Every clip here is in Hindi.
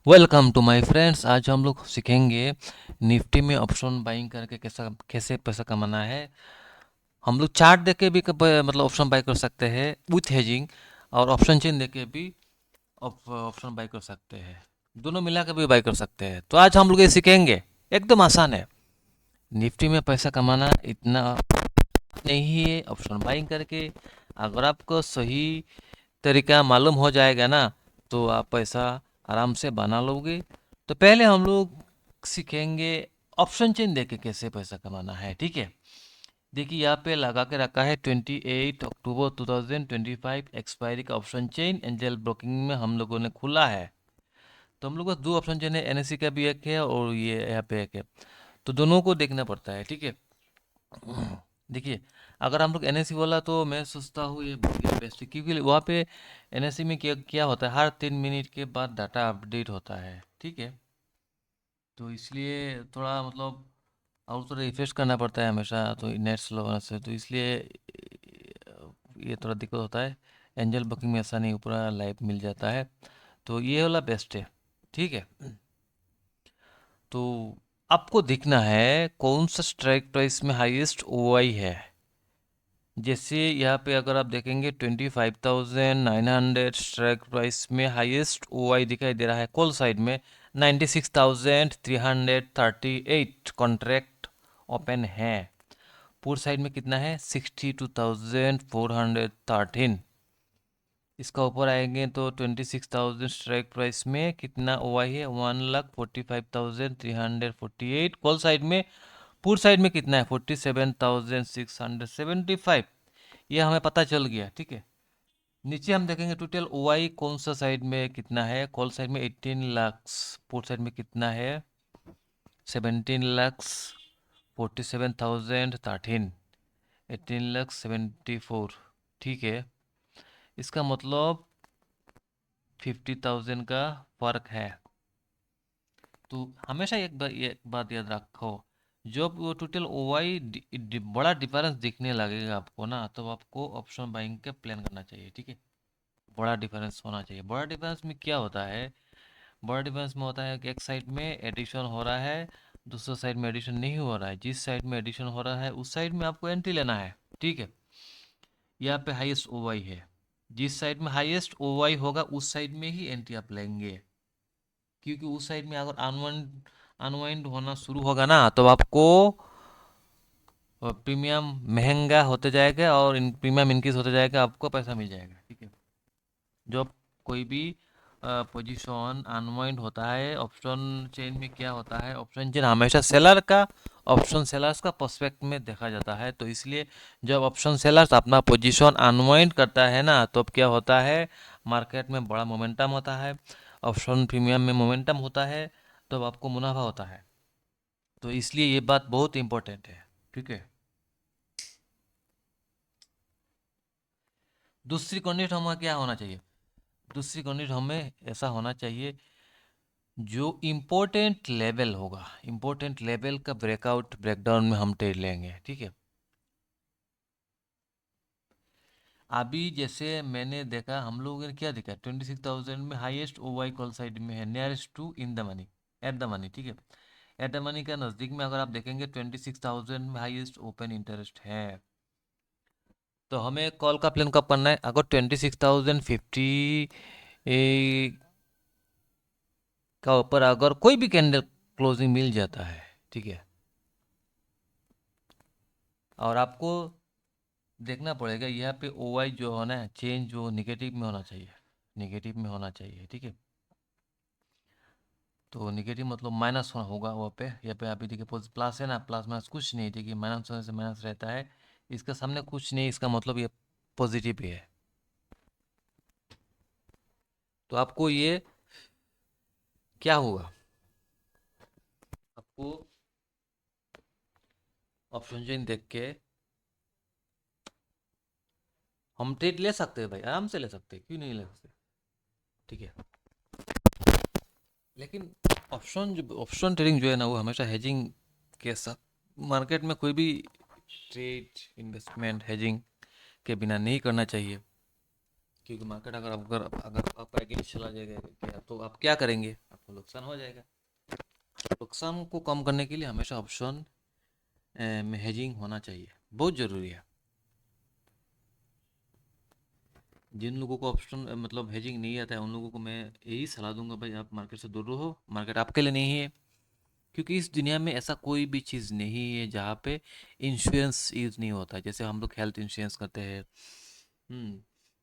Welcome to my friends. आज हम लोग सीखेंगे निफ्टी में ऑप्शन बाइंग करके कैसे पैसा कमाना है। हम लोग चार्ट देख के भी मतलब ऑप्शन बाई कर सकते हैं विथ हेजिंग, और ऑप्शन चेन देख के भी ऑप्शन बाई कर सकते हैं। दोनों मिला के भी बाई कर सकते हैं। तो आज हम लोग ये सीखेंगे, एकदम आसान है। निफ्टी में पैसा कमाना इतना नहीं है ऑप्शन बाइंग करके। अगर आपको सही तरीका मालूम हो जाएगा ना, तो आप पैसा आराम से बना लोगे। तो पहले हम लोग सीखेंगे ऑप्शन चेन देके कैसे पैसा कमाना है, ठीक है। देखिए यहाँ पे लगा के रखा है 28 अक्टूबर 2025 एक्सपायरी का ऑप्शन चेन एंजल ब्रोकिंग में हम लोगों ने खुला है। तो हम लोग का दो ऑप्शन चेन है, एनएससी का भी एक है और ये यहाँ पे एक है। तो दोनों को देखना पड़ता है, ठीक है। देखिए, अगर हम लोग एनएससी बोला तो मैं सोचता हूँ ये बेस्ट है, क्योंकि वहाँ पे एनएससी में क्या क्या होता है, हर 3 मिनट के बाद डाटा अपडेट होता है, ठीक है। तो इसलिए थोड़ा मतलब और थोड़ा रिफ्रेश करना पड़ता है हमेशा, तो नेट स्लो होने से, तो इसलिए ये थोड़ा दिक्कत होता है। एंजल बुकिंग में ऐसा नहीं, पूरा लाइव मिल जाता है। तो ये वाला बेस्ट है, ठीक है। तो आपको देखना है कौन सा स्ट्राइक प्राइस में हाईएस्ट ओआई है। जैसे यहाँ पे अगर आप देखेंगे 25,900 स्ट्राइक प्राइस में हाईएस्ट ओआई दिखाई दे रहा है। कॉल साइड में 96,338 कॉन्ट्रैक्ट ओपन है। पुट साइड में कितना है, 62,413। इसका ऊपर आएंगे तो 26,000 स्ट्राइक प्राइस में कितना ओआई है, 1,45,348। कॉल साइड में, पुट साइड में कितना है, 47,675। ये हमें पता चल गया, ठीक है। नीचे हम देखेंगे टोटल ओआई कौन सा साइड में कितना है। कॉल साइड में 18 लाख, पुट साइड में कितना है, 17,47,13, 18,74, ठीक है। इसका मतलब 50,000 का फर्क है। तो हमेशा एक बात याद रखो, जब वो टोटल ओवाई बड़ा डिफरेंस दिखने लगेगा आपको ना, तो आपको ऑप्शन बाइंग का प्लान करना चाहिए, ठीक है। बड़ा डिफरेंस होना चाहिए। बड़ा डिफरेंस में क्या होता है, बड़ा डिफरेंस में होता है कि एक साइड में एडिशन हो रहा है, दूसरा साइड में एडिशन नहीं हो रहा है। जिस साइड में एडिशन हो रहा है उस साइड में आपको एंट्री लेना है, ठीक है। यहाँ पे हाईएस्ट ओवाई है, जिस साइड में हाईएस्ट ओवाई होगा उस साइड में ही एंट्री आप लेंगे। क्योंकि उस साइड में अगर अनवाइंड अनवाइंड होना शुरू होगा ना, तो आपको प्रीमियम महंगा होते जाएगा और प्रीमियम इंक्रीज होते जाएगा, आपको पैसा मिल जाएगा, ठीक है। जब कोई भी पोजीशन अनवाइंड होता है ऑप्शन चेन में, क्या होता है, ऑप्शन चेन हमेशा सेलर का, ऑप्शन सेलर्स का पर्सपेक्ट में देखा जाता है। तो इसलिए जब ऑप्शन सेलर्स अपना पोजीशन अनवाइंड करता है ना, तो अब क्या होता है, मार्केट में बड़ा मोमेंटम होता है, ऑप्शन प्रीमियम में मोमेंटम होता है, तब आपको मुनाफा होता है। तो इसलिए ये बात बहुत इंपॉर्टेंट है, ठीक है। दूसरी कंडीशन हमें क्या होना चाहिए, दूसरी कंडीशन हमें ऐसा होना चाहिए, जो इम्पोर्टेंट लेवल होगा, इम्पोर्टेंट लेवल का ब्रेकआउट ब्रेकडाउन में हम ट्रेड लेंगे, ठीक है। अभी जैसे मैंने देखा, हम लोगों ने क्या देखा, 26,000 में हाईएस्ट ओवाई कॉल साइड में है, nearest to in the money, at the money, ठीक है। एट द मनी का नज़दीक में अगर आप देखेंगे 26,000 में हाईएस्ट ओपन इंटरेस्ट है। तो हमें कॉल का प्लान कब करना है, अगर 26,050 का ऊपर अगर कोई भी कैंडल क्लोजिंग मिल जाता है, ठीक है। और आपको देखना पड़ेगा यहाँ पे ओवाई जो होना है, चेंज जो निगेटिव में होना चाहिए, निगेटिव में होना चाहिए, ठीक है। तो निगेटिव मतलब माइनस होगा वहाँ पे। यहाँ पे अभी देखिए प्लस है ना, प्लस माइनस कुछ नहीं, देखिए माइनस होने से माइनस रहता है, इसका सामने कुछ नहीं, इसका मतलब ये पॉजिटिव ही है। तो आपको ये क्या होगा, आपको ऑप्शन चेन देख के हम ट्रेड ले सकते हैं भाई, आराम से ले सकते हैं, क्यों नहीं ले सकते, ठीक है। लेकिन ऑप्शन ट्रेडिंग जो है ना, वो हमेशा हेजिंग के साथ, मार्केट में कोई भी ट्रेड इन्वेस्टमेंट हेजिंग के बिना नहीं करना चाहिए। क्योंकि मार्केट अगर आपका अगेंस्ट चला जाएगा क्या, तो आप क्या करेंगे, तो नुकसान हो जाएगा। नुकसान को कम करने के लिए हमेशा ऑप्शन में हेजिंग होना चाहिए, बहुत ज़रूरी है। जिन लोगों को ऑप्शन मतलब हेजिंग नहीं आता है उन लोगों को मैं यही सलाह दूंगा, भाई आप मार्केट से दूर रहो, मार्केट आपके लिए नहीं है। क्योंकि इस दुनिया में ऐसा कोई भी चीज़ नहीं है जहाँ पे इंश्योरेंस यूज़ नहीं होता। जैसे हम लोग हेल्थ इंश्योरेंस करते हैं,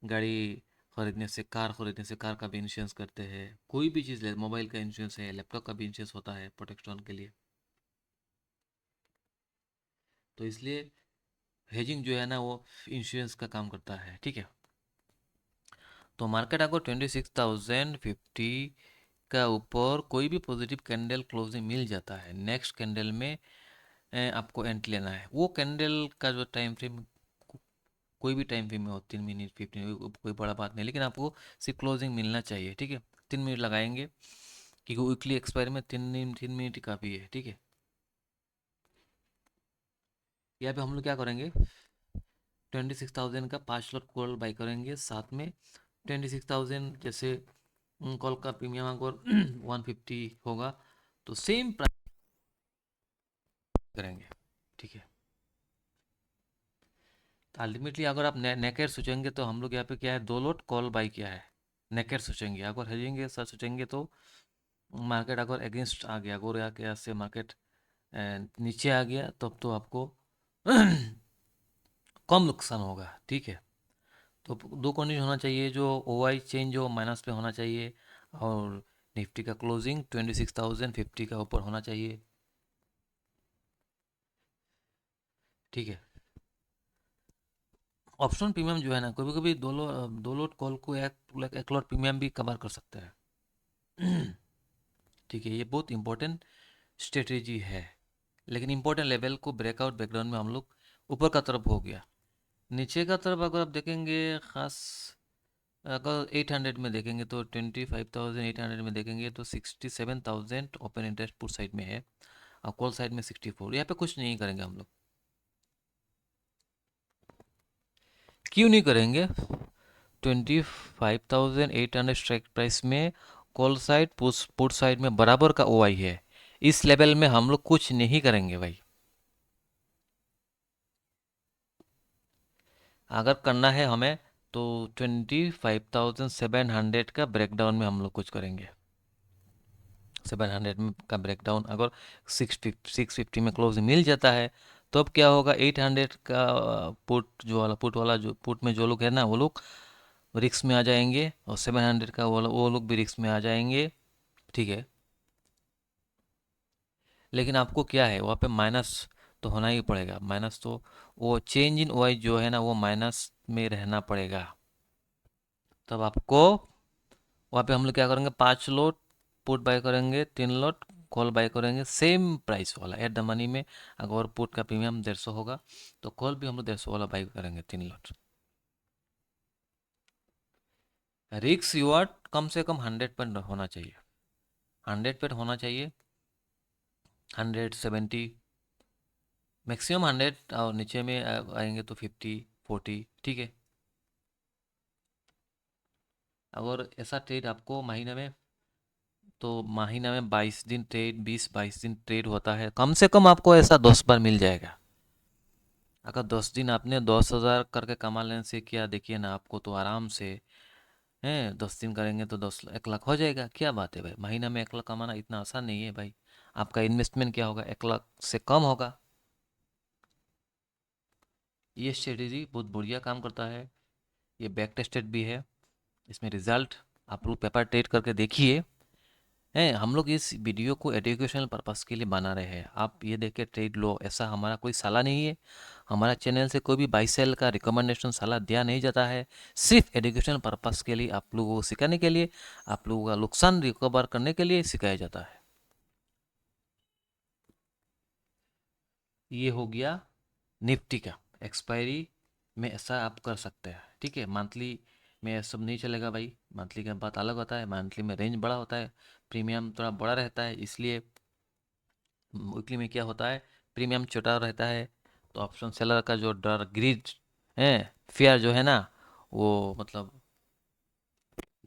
गाड़ी खरीदने से, कार खरीदने से कार का भी इंश्योरेंस करते हैं, कोई भी चीज़ ले, मोबाइल का इंश्योरेंस है, लैपटॉप का भी इंश्योरेंस होता है प्रोटेक्शन के लिए। तो इसलिए हेजिंग जो है ना वो इंश्योरेंस का काम करता है, ठीक है। तो मार्केट आपको 26,050 का ऊपर कोई भी पॉजिटिव कैंडल क्लोजिंग मिल जाता है, नेक्स्ट कैंडल में आपको एंट्री लेना है। वो कैंडल का जो टाइम फ्रेम कोई भी टाइम फ्रेम में हो, 3 मिनट 15 कोई बड़ा बात नहीं, लेकिन आपको सिर्फ क्लोजिंग मिलना चाहिए, ठीक है। 3 मिनट लगाएंगे क्योंकि वीकली एक्सपायरी में 3 मिनट ही काफ़ी है, ठीक है। यहाँ पे हम लोग क्या करेंगे, 26,000 का 5 लॉट कॉल बाई करेंगे, साथ में 26,000 जैसे कॉल का प्रीमियम अगर 150 होगा तो सेम प्राइस करेंगे, ठीक है। तो अल्टीमेटली अगर आप नेकेड सोचेंगे तो हम लोग यहाँ पे क्या है, 2 लॉट कॉल बाई किया है। नेकेड सोचेंगे, अगर हेजिंग सर सोचेंगे तो मार्केट अगर अगेंस्ट आ गया, अगर यहाँ से मार्केट नीचे आ गया तब तो आपको कम नुकसान होगा, ठीक है। तो दो कंडीशन होना चाहिए, जो ओआई चेंज जो माइनस पे होना चाहिए, और निफ्टी का क्लोजिंग 26,050 का ऊपर होना चाहिए, ठीक है। ऑप्शन प्रीमियम जो है ना, कभी कभी दो लोट कॉल को एक लॉट प्रीमियम भी कवर कर सकता है। ठीक है, ये बहुत इंपॉर्टेंट स्ट्रेटेजी है। लेकिन इंपॉर्टेंट लेवल को ब्रेकआउट बैकग्राउंड में हम लोग ऊपर का तरफ हो गया, नीचे का तरफ अगर आप देखेंगे खास, अगर 800 में देखेंगे तो 25,800 में देखेंगे तो 67,000 ओपन इंटरेस्ट पुट साइड में है, और कॉल साइड में 64। यहाँ पे कुछ नहीं करेंगे हम लोग। क्यों नहीं करेंगे, 25,800 स्ट्राइक प्राइस में कॉल साइड पुट साइड में बराबर का ओआई है, इस लेवल में हम लोग कुछ नहीं करेंगे भाई। अगर करना है हमें तो 25,700 का ब्रेकडाउन में हम लोग कुछ करेंगे। 700 में का ब्रेकडाउन अगर 650 में क्लोज मिल जाता है तो अब क्या होगा, 800 का पुट वाला जो पुट में जो लोग है ना वो लोग रिस्क में आ जाएंगे, और 700 का वो लोग भी रिस्क में आ जाएंगे, ठीक है। लेकिन आपको क्या है वहाँ पे माइनस तो होना ही पड़ेगा, माइनस तो वो चेंज इन वाई जो है ना वो माइनस में रहना पड़ेगा। तब आपको वहाँ पे हम लोग क्या करेंगे, 5 लॉट पुट बाय करेंगे, 3 लॉट कॉल बाय करेंगे सेम प्राइस वाला एट द मनी में। अगर पुट का प्रीमियम 150 होगा तो कॉल भी हम लोग 150 वाला बाय करेंगे, 3 लॉट। रिक्स रिवार्ड कम से कम 100 पर होना चाहिए, 100 पर होना चाहिए, 170 मैक्सिमम 100, और नीचे में आएंगे तो 50 40, ठीक है। अगर ऐसा ट्रेड आपको महीने में 22 दिन ट्रेड, 20 22 दिन ट्रेड होता है, कम से कम आपको ऐसा 10 बार मिल जाएगा। अगर 10 दिन आपने 10,000 करके कमा लेने से किया, देखिए ना आपको तो आराम से है, 10 दिन करेंगे तो 1 लाख हो जाएगा। क्या बात है भाई, महीना में 1 लाख कमाना इतना आसान नहीं है भाई। आपका इन्वेस्टमेंट क्या होगा, 1 लाख से कम होगा। ये स्ट्रेटेजी बहुत बढ़िया काम करता है, ये बैक टेस्टेड भी है, इसमें रिजल्ट आप लोग पेपर ट्रेड करके देखिए। हैं, हम लोग इस वीडियो को एजुकेशनल पर्पस के लिए बना रहे हैं, आप ये देख के ट्रेड लो, ऐसा हमारा कोई सलाह नहीं है। हमारा चैनल से कोई भी बाई सेल का रिकमेंडेशन सलाह दिया नहीं जाता है, सिर्फ एजुकेशनल पर्पस के लिए, आप लोगों को सिखाने के लिए, आप लोगों का नुकसान रिकवर करने के लिए सिखाया जाता है। ये हो गया निफ्टी का एक्सपायरी में, ऐसा आप कर सकते हैं, ठीक है। मंथली में ये सब नहीं चलेगा भाई, मंथली का बात अलग होता है, मंथली में रेंज बड़ा होता है, प्रीमियम थोड़ा बड़ा रहता है, इसलिए वीकली में क्या होता है, प्रीमियम छोटा रहता है। तो ऑप्शन सेलर का जो डर, ग्रीड है, फेयर जो है ना, वो मतलब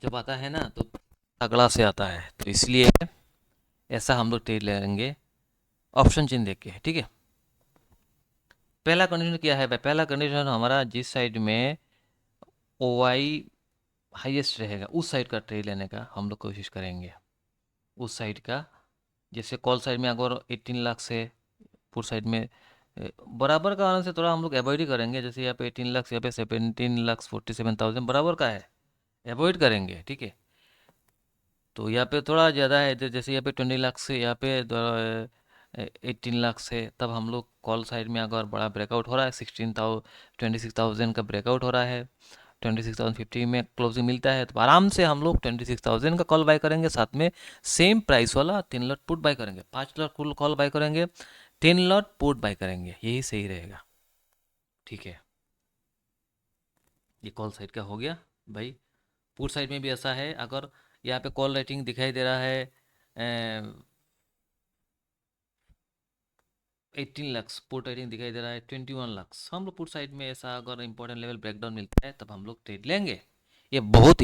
जब आता है ना तो तगड़ा से आता है, तो इसलिए ऐसा हम लोग ट्रेड लेंगे ऑप्शन चिन्ह देख के, ठीक है। पहला कंडीशन क्या है भाई, पहला कंडीशन हमारा जिस साइड में ओ वाई हाइएस्ट रहेगा उस साइड का ट्रेड लेने का हम लोग कोशिश करेंगे, उस साइड का। जैसे कॉल साइड में अगर 18 लाख से पुट साइड में बराबर का आने से थोड़ा हम लोग अवॉइड ही करेंगे। जैसे यहाँ पे 18 लाख, यहाँ पे 17,47,000 बराबर का है, अवॉइड करेंगे, ठीक है। तो यहाँ पे थोड़ा ज़्यादा है, जैसे यहाँ पे 20 लाख से, यहाँ पे 18 लाख से, तब हम लोग कॉल साइड में अगर बड़ा ब्रेकआउट हो रहा है, 26,000 का ब्रेकआउट हो रहा है, 26,050 में क्लोजिंग मिलता है, तो आराम से हम लोग 26,000 का कॉल बाय करेंगे। साथ में सेम प्राइस वाला 3 लॉट पुट बाय करेंगे, 5 लॉट कुल कॉल बाय करेंगे, 3 लॉट पुट बाय करेंगे, यही सही रहेगा, ठीक है। ये कॉल साइड का हो गया भाई। पुट साइड में भी ऐसा है, अगर यहाँ पे कॉल रेटिंग दिखाई दे रहा है 18 लाख, पुट रेटिंग दिखाई दे रहा है 21 लाख, हम लोग पुट साइड में ऐसा अगर इंपॉर्टेंट लेवल ब्रेकडाउन मिलता है तब हम लोग ट्रेड लेंगे, ये बहुत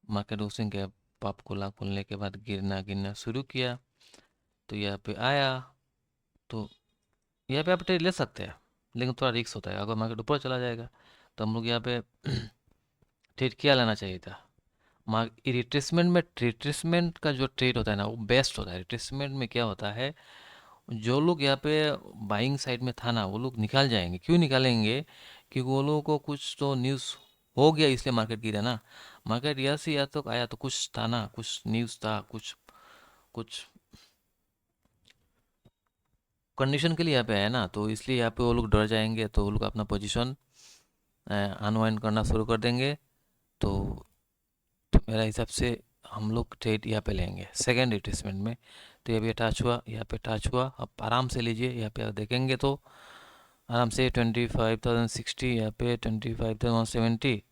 मार्केट उस दिन गैप अप खुलने के बाद गिरना गिरना शुरू किया, तो यहाँ पे आया, तो यहाँ पे आप ट्रेड ले सकते हैं, लेकिन थोड़ा रिस्क होता है। अगर मार्केट ऊपर चला जाएगा तो हम लोग यहाँ पे ट्रेड क्या लेना चाहिए था। रिट्रेसमेंट में, रिट्रेसमेंट का जो ट्रेड होता है ना वो बेस्ट होता है। रिट्रेसमेंट में क्या होता है, जो लोग यहाँ पे बाइंग साइड में था ना वो लोग निकाल जाएंगे। क्यों निकालेंगे, क्योंकि वो लोगों को कुछ तो न्यूज़ हो गया इसलिए मार्केट गिरा ना। मार्केट यहाँ से या तो आया तो कुछ था ना, कुछ न्यूज़ था, कुछ कुछ कंडीशन के लिए यहाँ पे आया ना, तो इसलिए यहाँ पे वो लोग डर जाएंगे, तो वो लोग अपना पोजीशन अनवाइंड करना शुरू कर देंगे। तो, तो मेरा हिसाब से हम लोग ट्रेड यहाँ पे लेंगे सेकेंड रिट्रेसमेंट में। तो ये भी टच हुआ, यहाँ पे टच हुआ, अब आराम से लीजिए। यहाँ पे आप देखेंगे तो आराम से 25,060, यहाँ पे 25,170,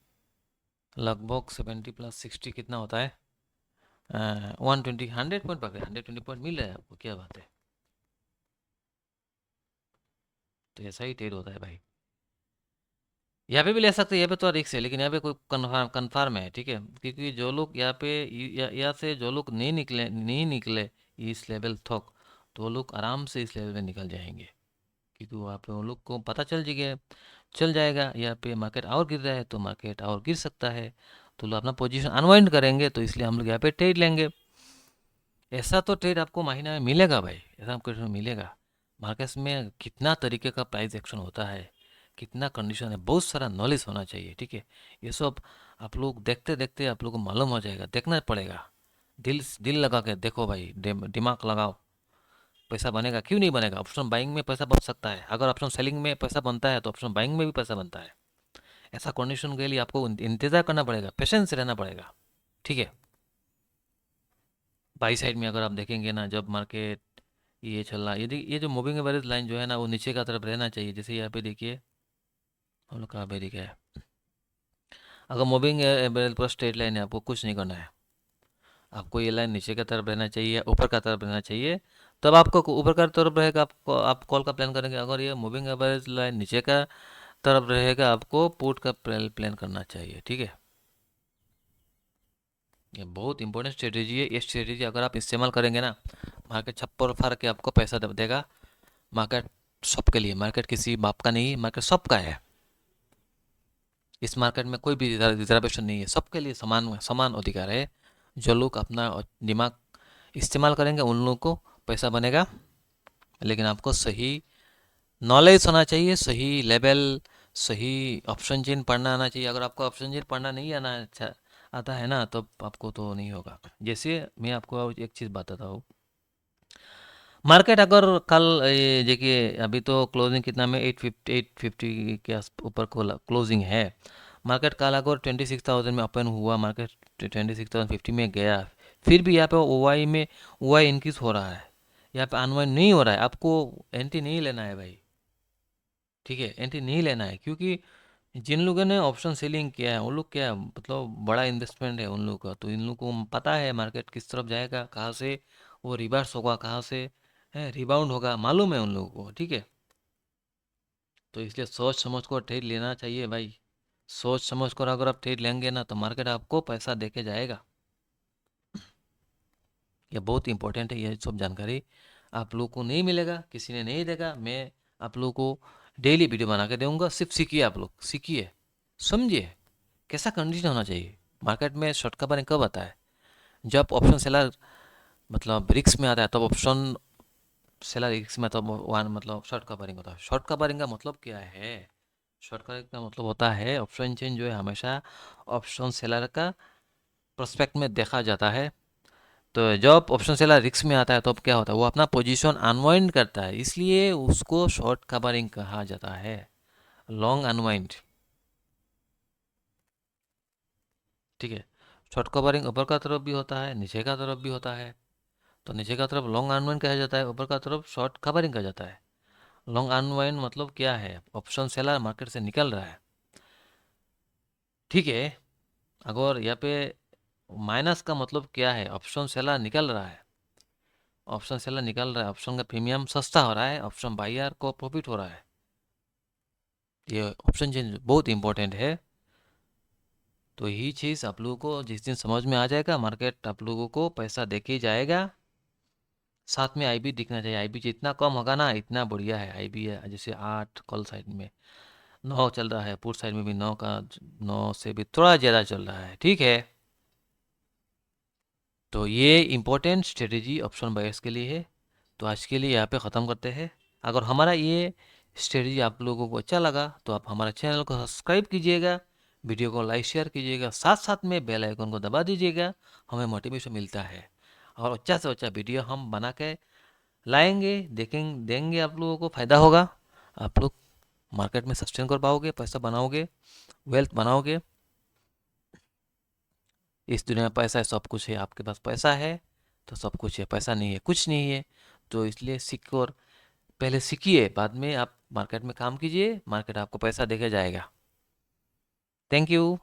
लगभग 70 प्लस 60 कितना होता है? 120, 100 पॉइंट पकड़े, 120 पॉइंट मिल रहा है आपको, क्या बात है। तो ऐसा ही ट्रेड होता है भाई। यहाँ पे भी ले सकते हैं, यहाँ पे तो रिक्स है, लेकिन यहाँ पे कोई कन्फर्म है, ठीक है, क्योंकि जो लोग यहाँ पे यहाँ से जो लोग नहीं निकले इस लेवल तक, तो वो लोग आराम से इस लेवल में निकल जाएंगे, क्योंकि वहाँ पे उन लोग को पता चल जाएगा यहाँ पे मार्केट और गिर रहा है, तो मार्केट और गिर सकता है, तो लोग अपना पोजीशन अनवाइंड करेंगे, तो इसलिए हम लोग यहाँ पे ट्रेड लेंगे। ऐसा तो ट्रेड आपको महीना में मिलेगा भाई, ऐसा आपको ट्रेड मिलेगा। मार्केट्स में कितना तरीके का प्राइस एक्शन होता है, कितना कंडीशन है, बहुत सारा नॉलेज होना चाहिए, ठीक है। ये सब आप लोग देखते देखते आप लोग को मालूम हो जाएगा, देखना पड़ेगा। दिल दिल लगा के देखो भाई, दिमाग लगाओ, पैसा बनेगा क्यों नहीं बनेगा। ऑप्शन बाइंग में पैसा बन सकता है, अगर ऑप्शन सेलिंग में पैसा बनता है तो ऑप्शन बाइंग में भी पैसा बनता है। ऐसा कंडीशन के लिए आपको इंतजार करना पड़ेगा, पेशेंस रहना पड़ेगा, ठीक है। बाई साइड में अगर आप देखेंगे ना, जब मार्केट ये चल रहा है, ये जो मूविंग एवरेज लाइन जो है ना, वो नीचे का तरफ रहना चाहिए। जैसे यहाँ पे देखिए, हम लोग कहाँ पे दिखा है, अगर मूविंग एवरेज पर स्ट्रेट लाइन है, आपको कुछ नहीं करना है, आपको ये लाइन नीचे का तरफ रहना चाहिए, ऊपर का तरफ रहना चाहिए, तब आपको ऊपर का तरफ रहेगा, आपको आप कॉल का प्लान करेंगे। अगर ये मूविंग एवरेज लाइन नीचे का तरफ रहेगा, आपको पुट का प्लान करना चाहिए, ठीक है। ये बहुत इंपॉर्टेंट स्ट्रेटेजी है, ये स्ट्रेटेजी अगर आप इस्तेमाल करेंगे ना, मार्केट छप्पर फाड़ के आपको पैसा देगा। मार्केट सबके लिए, मार्केट किसी बाप का नहीं, मार्केट सबका है। इस मार्केट में कोई भी रिजर्वेशन नहीं है, सबके लिए समान समान अधिकार है। जो लोग अपना दिमाग इस्तेमाल करेंगे उन लोगों को पैसा बनेगा, लेकिन आपको सही नॉलेज होना चाहिए, सही लेवल, सही ऑप्शन चेन पढ़ना आना चाहिए। अगर आपको ऑप्शन चेन पढ़ना नहीं आता है ना, तो आपको तो नहीं होगा। जैसे मैं आपको एक चीज़ बताता हूँ, मार्केट अगर कल ये देखिए, अभी तो क्लोजिंग कितना में 850 के ऊपर क्लोजिंग है। मार्केट कल अगर 26,000 में ओपन हुआ, मार्केट 26,050 में गया, फिर भी यहाँ पे ओ आई इंक्रीज हो रहा है, यहाँ पे अनवाइंड नहीं हो रहा है, आपको एंट्री नहीं लेना है भाई, ठीक है, एंट्री नहीं लेना है। क्योंकि जिन लोगों ने ऑप्शन सेलिंग किया है, उन लोग क्या मतलब बड़ा इन्वेस्टमेंट है उन लोगों का, तो इन लोगों को पता है मार्केट किस तरफ जाएगा, कहाँ से वो रिवर्स होगा, कहाँ से है रिबाउंड होगा, मालूम है उन लोगों को, ठीक है। तो इसलिए सोच समझ कर ट्रेड लेना चाहिए भाई। सोच समझ कर अगर आप ट्रेड लेंगे ना, तो मार्केट आपको पैसा देके जाएगा। ये बहुत इंपॉर्टेंट है, ये सब जानकारी आप लोगों को नहीं मिलेगा, किसी ने नहीं देगा। मैं आप लोगों को डेली वीडियो बना के दूंगा, सिर्फ सीखिए, आप लोग सीखिए, समझिए कैसा कंडीशन होना चाहिए। मार्केट में शॉर्ट कवरिंग कब आता है? जब ऑप्शन सेलर मतलब रिस्क में आता है, तब ऑप्शन सेलर रिस्क में, तब वन मतलब शॉर्ट कवरिंग होता है। शॉर्ट कवरिंग का मतलब क्या है? शॉर्ट कवरिंग का मतलब होता है ऑप्शन चेंज जो है हमेशा ऑप्शन सेलर का प्रोस्पेक्ट में देखा जाता है। तो जब ऑप्शन सेलर रिस्क में आता है, तब क्या होता है, वो अपना पोजीशन अनवाइंड करता है, इसलिए उसको शॉर्ट कवरिंग कहा जाता है, लॉन्ग अनवाइंड, ठीक है। शॉर्ट कवरिंग ऊपर का तरफ भी होता है, नीचे का तरफ भी होता है। तो नीचे का तरफ लॉन्ग अनवाइंड कहा जाता है, ऊपर का तरफ शॉर्ट कवरिंग कहा जाता है। लॉन्ग अनवाइंड मतलब क्या है? ऑप्शन सेलर मार्केट से निकल रहा है, ठीक है। अगर यहाँ पे माइनस का मतलब क्या है? ऑप्शन सेलर निकल रहा है, ऑप्शन सेलर निकल रहा है, ऑप्शन का प्रीमियम सस्ता हो रहा है, ऑप्शन बायर को प्रॉफिट हो रहा है। ये ऑप्शन चेंज बहुत इंपॉर्टेंट है। तो यही चीज़ आप लोगों को जिस दिन समझ में आ जाएगा, मार्केट आप लोगों को पैसा देके ही जाएगा। साथ में आईबी दिखना चाहिए, आईबी जितना कम होगा ना, इतना बढ़िया है। आईबी है जैसे 8 कॉल साइड में 9 चल रहा है, पुट साइड में भी 9 से भी थोड़ा ज़्यादा चल रहा है, ठीक है। तो ये इम्पोर्टेंट स्ट्रेटेजी ऑप्शन बायर्स के लिए है। तो आज के लिए यहाँ पे ख़त्म करते हैं। अगर हमारा ये स्ट्रेटेजी आप लोगों को अच्छा लगा, तो आप हमारे चैनल को सब्सक्राइब कीजिएगा, वीडियो को लाइक शेयर कीजिएगा, साथ साथ में बेल आइकन को दबा दीजिएगा। हमें मोटिवेशन मिलता है, और अच्छा से अच्छा वीडियो हम बना के लाएंगे, देंगे, आप लोगों को फ़ायदा होगा। आप लोग मार्केट में सस्टेन कर पाओगे, पैसा बनाओगे, वेल्थ बनाओगे। इस दुनिया में पैसा है, सब कुछ है, आपके पास पैसा है तो सब कुछ है, पैसा नहीं है कुछ नहीं है। तो इसलिए सीखो, और पहले सीखिए, बाद में आप मार्केट में काम कीजिए, मार्केट आपको पैसा देके जाएगा। Thank you.